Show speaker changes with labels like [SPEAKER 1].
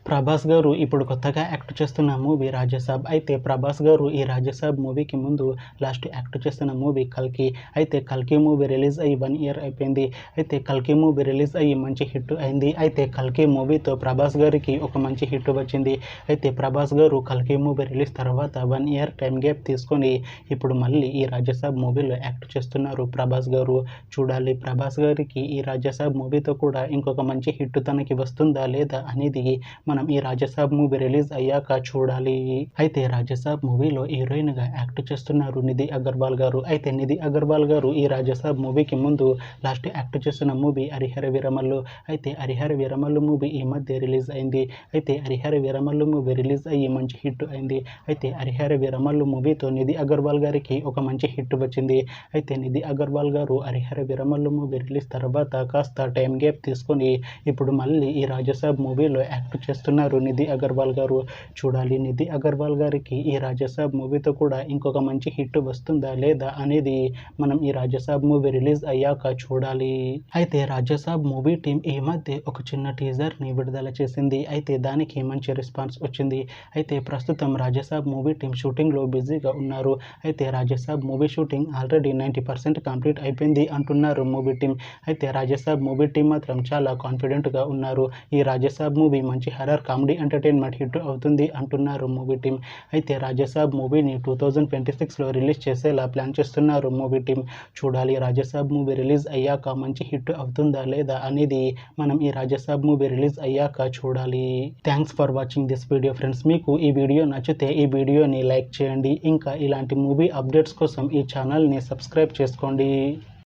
[SPEAKER 1] ప్రభాస్ గారు ఇప్పుడు కొత్తగా యాక్ట్ చేస్తున్న మూవీ రాజసాబ్. అయితే ప్రభాస్ గారు ఈ రాజసాబ్ మూవీకి ముందు లాస్ట్ యాక్ట్ చేస్తున్న మూవీ కల్కి. అయితే కల్కి మూవీ రిలీజ్ అయ్యి 1 ఇయర్ అయిపోయింది. అయితే కల్కి మూవీ రిలీజ్ అయ్యి మంచి హిట్ అయింది. అయితే కల్కి మూవీతో ప్రభాస్ గారికి ఒక మంచి హిట్ వచ్చింది. అయితే ప్రభాస్ గారు కల్కి మూవీ రిలీజ్ తర్వాత 1 ఇయర్ టైం గ్యాప్ తీసుకొని ఇప్పుడు మళ్ళీ ఈ రాజసాబ్ మూవీలో యాక్ట్ చేస్తున్నారు ప్రభాస్ గారు. చూడాలి ప్రభాస్ గారికి ఈ రాజసాబ్ మూవీతో కూడా ఇంకొక మంచి హిట్ తనకి వస్తుందా లేదా అనేది మనం ఈ రాజసాబ్ మూవీ రిలీజ్ అయ్యాక చూడాలి. అయితే రాజసాబ్ మూవీలో హీరోయిన్ గా యాక్ట్ చేస్తున్నారు నిధి అగర్వాల్ గారు. అయితే నిధి అగర్వాల్ గారు ఈ రాజసాబ్ మూవీకి ముందు లాస్ట్ యాక్ట్ చేస్తున్న మూవీ హరిహర వీరమల్లు. అయితే హరిహర వీరమల్లు మూవీ ఈ మధ్య రిలీజ్ అయింది. అయితే హరిహర వీరమల్లు మూవీ రిలీజ్ అయ్యి మంచి హిట్ అయింది. అయితే హరిహర వీరమల్లు మూవీతో నిధి అగర్వాల్ గారికి ఒక మంచి హిట్ వచ్చింది. అయితే నిధి అగర్వాల్ గారు హరిహర వీరమల్లు మూవీ రిలీజ్ తర్వాత కాస్త టైం గ్యాప్ తీసుకొని ఇప్పుడు మళ్ళీ ఈ రాజసాబ్ మూవీలో యాక్ట్ చేస్తున్నారు నిధి అగర్వాల్ గారు. చూడాలి నిధి అగర్వాల్ గారికి ఈ రాజసాబ్ మూవీతో కూడా ఇంకొక మంచి హిట్ వస్తుందా లేదా అనేది మనం ఈ రాజసాబ్ మూవీ రిలీజ్ అయ్యాక చూడాలి. అయితే రాజసాబ్ మూవీ టీం ఈ మధ్య ఒక చిన్న టీజర్ ని విడుదల చేసింది. అయితే దానికి మంచి రెస్పాన్స్ వచ్చింది. అయితే ప్రస్తుతం రాజసాబ్ మూవీ టీం షూటింగ్ లో బిజీగా ఉన్నారు. అయితే Raja Saab movie shooting already 90% complete అయిపోయింది అంటున్నారు మూవీ టీం. అయితే రాజసాబ్ మూవీ టీం మాత్రం చాలా కాన్ఫిడెంట్ గా ఉన్నారు. ఈ రాజసాబ్ మూవీ మంచి హర్రర్ కామెడీ ఎంటర్టైన్మెంట్ హిట్ అవుతుంది అంటున్నారు మూవీ టీం. అయితే రాజసాబ్ మూవీని 2026లో రిలీజ్ చేసేలా ప్లాన్ చేస్తున్నారు మూవీ టీం. చూడాలి రాజసాబ్ మూవీ రిలీజ్ అయ్యాక మంచి హిట్ అవుతుందా లేదా అనేది మనం ఈ రాజసాబ్ మూవీ రిలీజ్ అయ్యాక చూడాలి. Thanks for watching this video friends. మీకు ఈ వీడియో నచ్చితే ఈ వీడియోని లైక్ చేయండి. ఇంకా ఇలాంటి మూవీ అప్డేట్స్ కోసం ఈ ఛానల్ని సబ్స్క్రైబ్ చేసుకోండి.